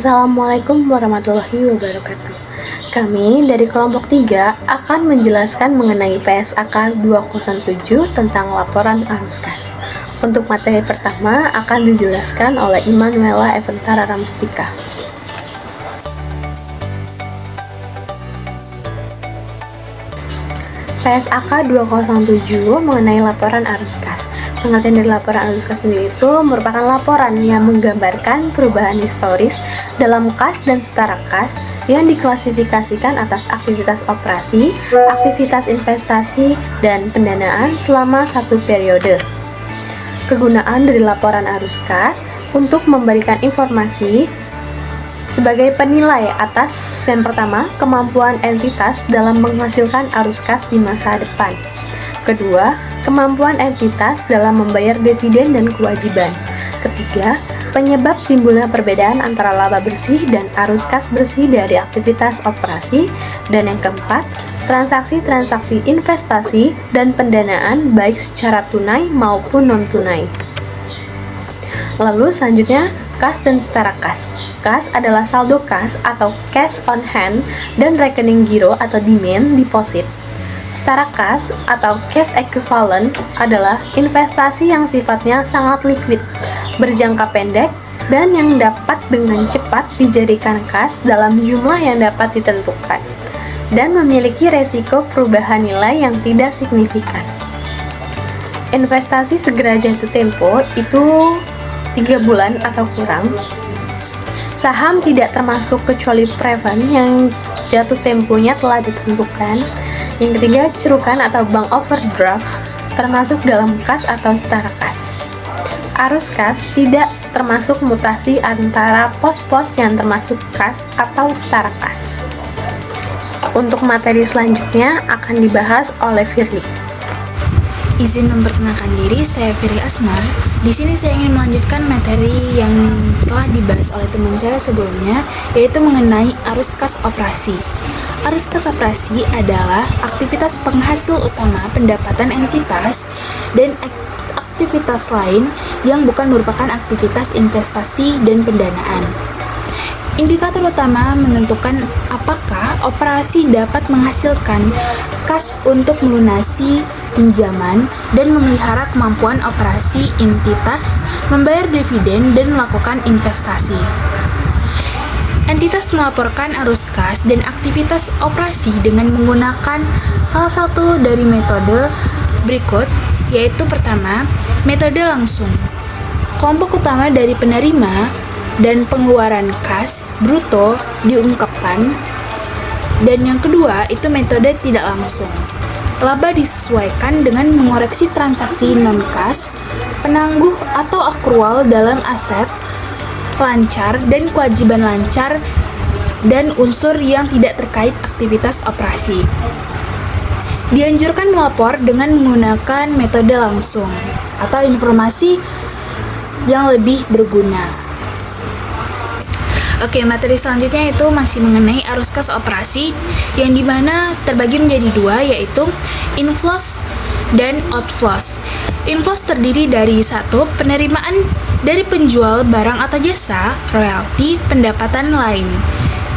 Assalamualaikum warahmatullahi wabarakatuh. Kami dari kelompok 3 akan menjelaskan mengenai PSAK 207 tentang laporan arus kas. Untuk materi pertama akan dijelaskan oleh Immanuela Eventara Ramstika. PSAK 207 mengenai laporan arus kas. Pengertian dari laporan arus kas sendiri itu merupakan laporan yang menggambarkan perubahan historis dalam kas dan setara kas yang diklasifikasikan atas aktivitas operasi, aktivitas investasi, dan pendanaan selama satu periode. Kegunaan dari laporan arus kas untuk memberikan informasi sebagai penilai atas yang pertama, kemampuan entitas dalam menghasilkan arus kas di masa depan. Kedua, kemampuan entitas dalam membayar dividen dan kewajiban. Ketiga, penyebab timbulnya perbedaan antara laba bersih dan arus kas bersih dari aktivitas operasi. Dan yang keempat, transaksi-transaksi investasi dan pendanaan baik secara tunai maupun non-tunai. Lalu selanjutnya, kas dan setara kas. Kas adalah saldo kas atau cash on hand dan rekening giro atau demand deposit. Setara kas atau cash equivalent adalah investasi yang sifatnya sangat liquid, berjangka pendek, dan yang dapat dengan cepat dijadikan kas dalam jumlah yang dapat ditentukan, dan memiliki resiko perubahan nilai yang tidak signifikan. Investasi segera jatuh tempo itu 3 bulan atau kurang. Saham tidak termasuk kecuali preferred yang jatuh temponya telah ditentukan. Yang ketiga, cerukan atau bank overdraft termasuk dalam kas atau setara kas. Arus kas tidak termasuk mutasi antara pos-pos yang termasuk kas atau setara kas. Untuk materi selanjutnya akan dibahas oleh Firly. Izin memperkenalkan diri, saya Firly Asmar. Di sini saya ingin melanjutkan materi yang telah dibahas oleh teman saya sebelumnya, yaitu mengenai arus kas operasi. Arus kas operasi adalah aktivitas penghasil utama pendapatan entitas dan aktivitas lain yang bukan merupakan aktivitas investasi dan pendanaan. Indikator utama menentukan apakah operasi dapat menghasilkan kas untuk melunasi pinjaman dan memelihara kemampuan operasi entitas, membayar dividen, dan melakukan investasi. Entitas melaporkan arus kas dan aktivitas operasi dengan menggunakan salah satu dari metode berikut, yaitu pertama, metode langsung. Kelompok utama dari penerima dan pengeluaran kas bruto diungkapkan, dan yang kedua itu metode tidak langsung. Laba disesuaikan dengan mengoreksi transaksi non-kas, penangguh atau akrual dalam aset, lancar dan kewajiban lancar, dan unsur yang tidak terkait aktivitas operasi. Dianjurkan melapor dengan menggunakan metode langsung atau informasi yang lebih berguna. Oke, materi selanjutnya itu masih mengenai arus kas operasi yang dimana terbagi menjadi dua, yaitu inflows dan outflows. Inflows terdiri dari satu, penerimaan dari penjual barang atau jasa, royalti, pendapatan lain.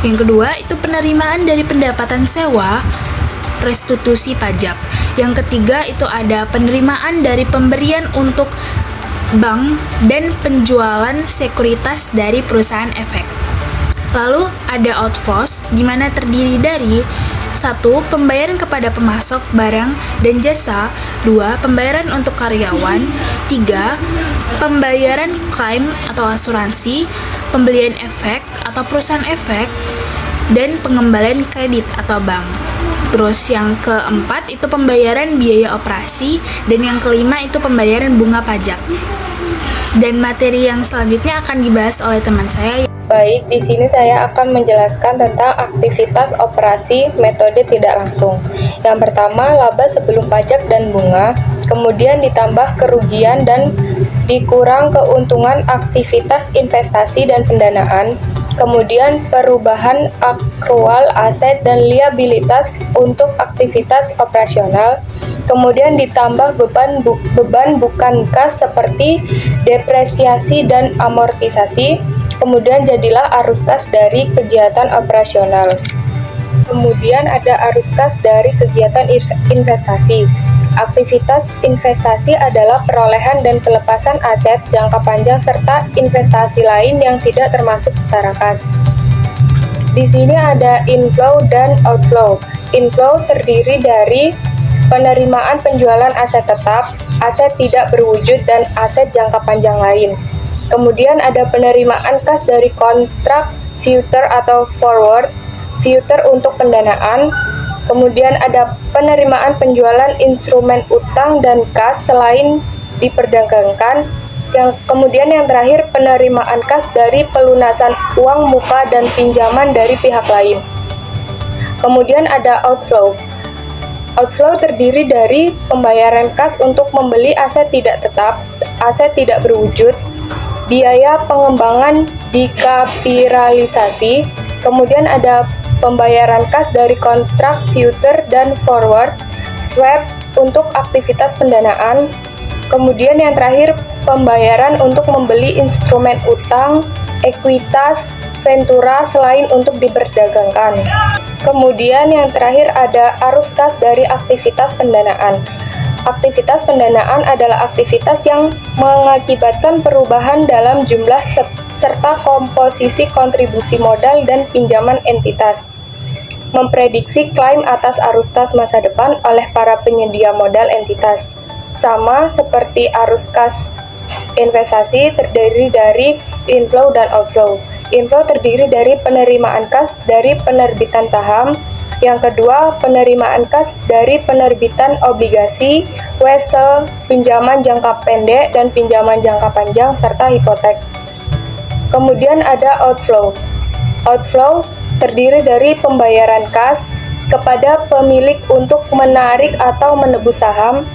Yang kedua itu penerimaan dari pendapatan sewa, restitusi pajak. Yang ketiga itu ada penerimaan dari pemberian untuk bank dan penjualan sekuritas dari perusahaan efek. Lalu ada outflows, di mana terdiri dari 1. Pembayaran kepada pemasok barang dan jasa. 2. Pembayaran untuk karyawan. 3. Pembayaran klaim atau asuransi, pembelian efek atau perusahaan efek, dan pengembalian kredit atau bank. Terus yang keempat itu pembayaran biaya operasi, dan yang kelima itu pembayaran bunga pajak. Dan materi yang selanjutnya akan dibahas oleh teman saya. Baik, di sini saya akan menjelaskan tentang aktivitas operasi metode tidak langsung. Yang pertama, laba sebelum pajak dan bunga, kemudian ditambah kerugian dan dikurang keuntungan aktivitas investasi dan pendanaan, kemudian perubahan akrual aset dan liabilitas untuk aktivitas operasional, kemudian ditambah beban bukan kas seperti depresiasi dan amortisasi, Kemudian jadilah arus kas dari kegiatan operasional. Kemudian ada arus kas dari kegiatan investasi. Aktivitas investasi adalah perolehan dan pelepasan aset jangka panjang serta investasi lain yang tidak termasuk setara kas. Di sini ada inflow dan outflow. Inflow terdiri dari penerimaan penjualan aset tetap, aset tidak berwujud, dan aset jangka panjang lain. Kemudian ada penerimaan kas dari kontrak future atau forward, future untuk pendanaan. Kemudian ada penerimaan penjualan instrumen utang dan kas selain diperdagangkan. Kemudian yang terakhir penerimaan kas dari pelunasan uang muka dan pinjaman dari pihak lain. Kemudian ada outflow. Outflow terdiri dari pembayaran kas untuk membeli aset tidak tetap, aset tidak berwujud, biaya pengembangan dikapitalisasi. Kemudian ada pembayaran kas dari kontrak future dan forward, swap untuk aktivitas pendanaan. Kemudian yang terakhir pembayaran untuk membeli instrumen utang, ekuitas, ventura selain untuk diperdagangkan. Kemudian yang terakhir ada arus kas dari aktivitas pendanaan. Aktivitas pendanaan adalah aktivitas yang mengakibatkan perubahan dalam jumlah serta komposisi kontribusi modal dan pinjaman entitas. Memprediksi klaim atas arus kas masa depan oleh para penyedia modal entitas. Sama seperti arus kas investasi terdiri dari inflow dan outflow. Inflow terdiri dari penerimaan kas dari penerbitan saham. Yang kedua, penerimaan kas dari penerbitan obligasi, wesel, pinjaman jangka pendek dan pinjaman jangka panjang serta hipotek. Kemudian ada outflow. Outflow terdiri dari pembayaran kas kepada pemilik untuk menarik atau menebus saham.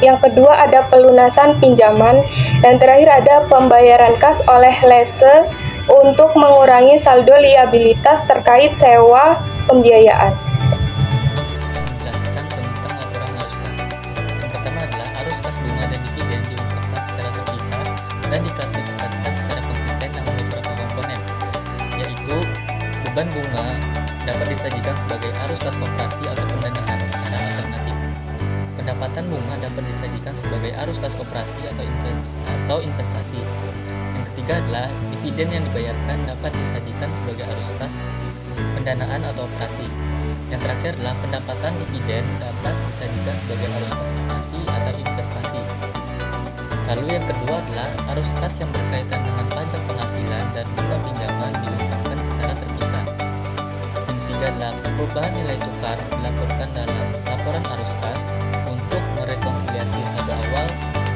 Yang kedua ada pelunasan pinjaman. Yang terakhir ada pembayaran kas oleh lese untuk mengurangi saldo liabilitas terkait sewa pembiayaan. Menjelaskan tentang laporan arus kas. Yang pertama adalah arus kas bunga dan dividen diungkapkan secara terpisah dan diklasifikasikan secara konsisten dalam beberapa komponen, yaitu beban bunga dapat disajikan sebagai arus kas koperasi atau pendanaan secara alternatif. Pendapatan bunga dapat disajikan sebagai arus kas koperasi atau investasi. Yang ketiga adalah dividen yang dibayarkan dapat disajikan sebagai arus kas pendanaan atau operasi. Yang terakhir adalah pendapatan dividen dapat disajikan sebagai arus kas operasi atau investasi. Lalu yang kedua adalah arus kas yang berkaitan dengan pajak penghasilan dan bunga pinjaman diungkapkan secara terpisah. Yang ketiga adalah perubahan nilai tukar dilaporkan dalam laporan arus kas untuk merekonsiliasi saldo awal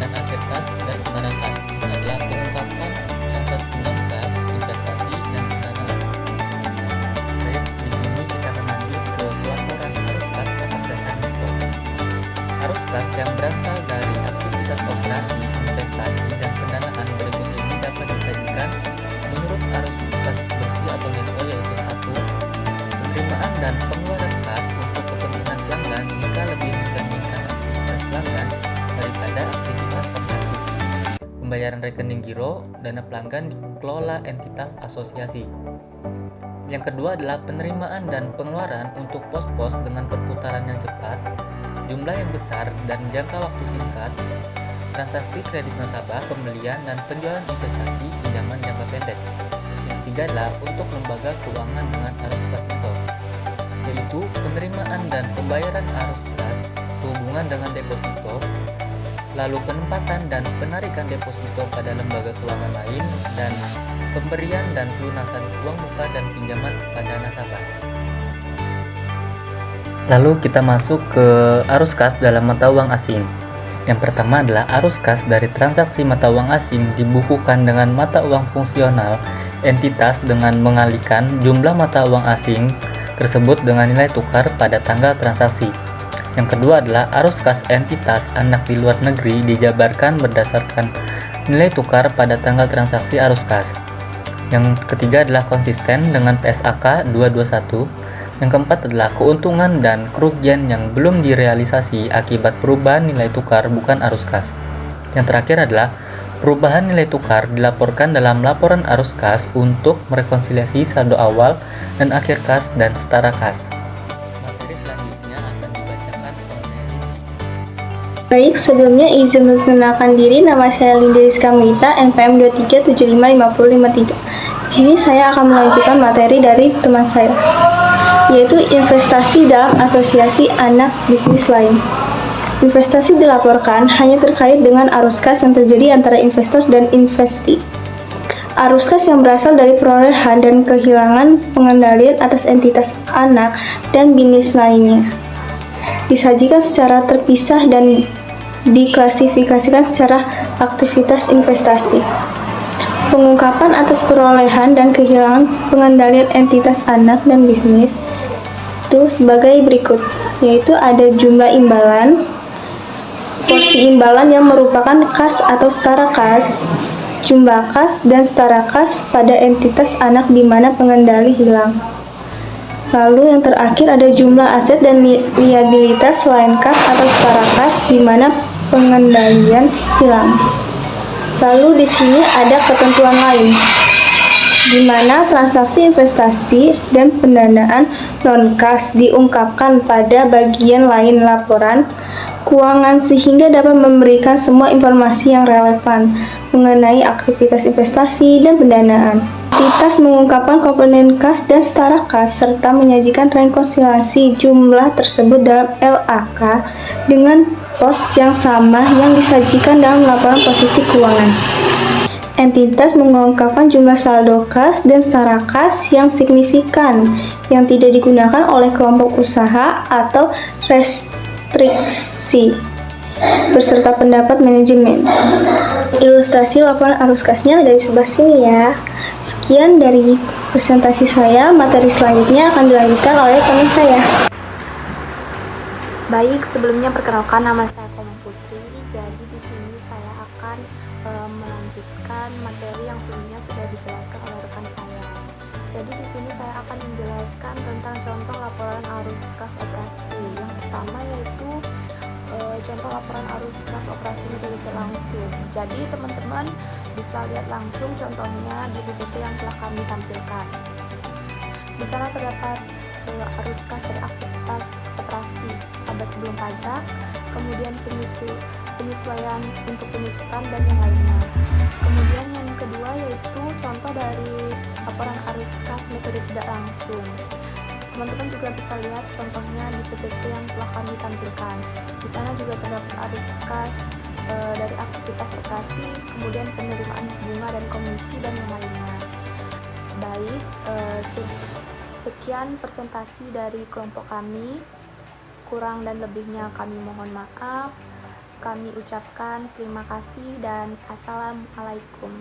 dan akhir kas dan setara kas adalah pengungkapan transaksi non-kas, investasi, dan pendanaan. Baik, di sini kita akan lanjut ke pelaporan arus kas atas dasar neto. Arus kas yang berasal dari aktivitas operasi, investasi, dan pendanaan berikut ini dapat disajikan menurut arus kas bersih atau neto, yaitu 1. Penerimaan dan pengeluaran kas untuk kepentingan pelanggan jika lebih mencerminkan aktivitas pelanggan daripada aktivitas operasi. Pembayaran rekening giro, dana pelanggan dikelola entitas asosiasi. Yang kedua adalah penerimaan dan pengeluaran untuk pos-pos dengan perputaran yang cepat, jumlah yang besar, dan jangka waktu singkat, transaksi kredit nasabah, pembelian dan penjualan investasi, pinjaman jangka pendek. Yang ketiga adalah untuk lembaga keuangan dengan arus kas neto, yaitu penerimaan dan pembayaran arus kas sehubungan dengan deposito, lalu penempatan dan penarikan deposito pada lembaga keuangan lain, dan pemberian dan pelunasan uang muka dan pinjaman kepada nasabah. Lalu kita masuk ke arus kas dalam mata uang asing. Yang pertama adalah arus kas dari transaksi mata uang asing dibukukan dengan mata uang fungsional entitas dengan mengalihkan jumlah mata uang asing tersebut dengan nilai tukar pada tanggal transaksi. Yang kedua adalah arus kas entitas anak di luar negeri dijabarkan berdasarkan nilai tukar pada tanggal transaksi arus kas. Yang ketiga adalah konsisten dengan PSAK 221. Yang keempat adalah keuntungan dan kerugian yang belum direalisasi akibat perubahan nilai tukar bukan arus kas. Yang terakhir adalah Perubahan nilai tukar dilaporkan dalam laporan arus kas untuk merekonsiliasi saldo awal dan akhir kas dan setara kas. Materi selanjutnya akan dibacakan oleh Rifki. Baik, sebelumnya izin memperkenalkan diri. Nama saya Linda Rizka Mita, NPM 23755053. Di sini saya akan melanjutkan materi dari teman saya, yaitu investasi dalam asosiasi anak bisnis lain. Investasi dilaporkan hanya terkait dengan arus kas yang terjadi antara investor dan investi. Arus kas yang berasal dari perolehan dan kehilangan pengendalian atas entitas anak dan bisnis lainnya disajikan secara terpisah dan diklasifikasikan secara aktivitas investasi. Pengungkapan atas perolehan dan kehilangan pengendalian entitas anak dan bisnis itu sebagai berikut, yaitu ada jumlah imbalan, porsi imbalan yang merupakan kas atau setara kas, jumlah kas dan setara kas pada entitas anak di mana pengendali hilang. Lalu yang terakhir ada jumlah aset dan liabilitas selain kas atau setara kas di mana pengendalian hilang. Lalu di sini ada ketentuan lain, di mana transaksi investasi dan pendanaan non-kas diungkapkan pada bagian lain laporan keuangan sehingga dapat memberikan semua informasi yang relevan mengenai aktivitas investasi dan pendanaan. Entitas mengungkapkan komponen kas dan setara kas serta menyajikan rekonsiliasi jumlah tersebut dalam LAK dengan pos yang sama yang disajikan dalam laporan posisi keuangan. Entitas mengungkapkan jumlah saldo kas dan setara kas yang signifikan yang tidak digunakan oleh kelompok usaha atau restriksi beserta pendapat manajemen. Ilustrasi laporan arus kasnya ada di sebelah sini ya. Sekian dari presentasi saya. Materi selanjutnya akan dilanjutkan oleh teman saya. Baik, sebelumnya perkenalkan nama saya Koma Putri. Jadi di sini saya akan melanjutkan materi yang sebelumnya sudah dijelaskan oleh rekan saya. Jadi di sini saya akan menjelaskan tentang contoh laporan arus kas operasi. Yang pertama yaitu contoh laporan arus kas operasi metode langsung. Jadi teman-teman bisa lihat langsung contohnya di PPT yang telah kami tampilkan. Di sana terdapat arus kas dari aktivitas operasi pada sebelum pajak, kemudian penyesuaian untuk penyusutan dan yang lainnya. Kemudian yang kedua yaitu contoh dari laporan arus kas metode tidak langsung. Teman-teman juga bisa lihat contohnya di PPT yang telah kami tampilkan. Di sana juga terdapat arus kas dari aktivitas operasi, kemudian penerimaan bunga dan komisi dan yang lainnya. Baik, sekian presentasi dari kelompok kami. Kurang dan lebihnya kami mohon maaf. Kami ucapkan terima kasih dan assalamualaikum.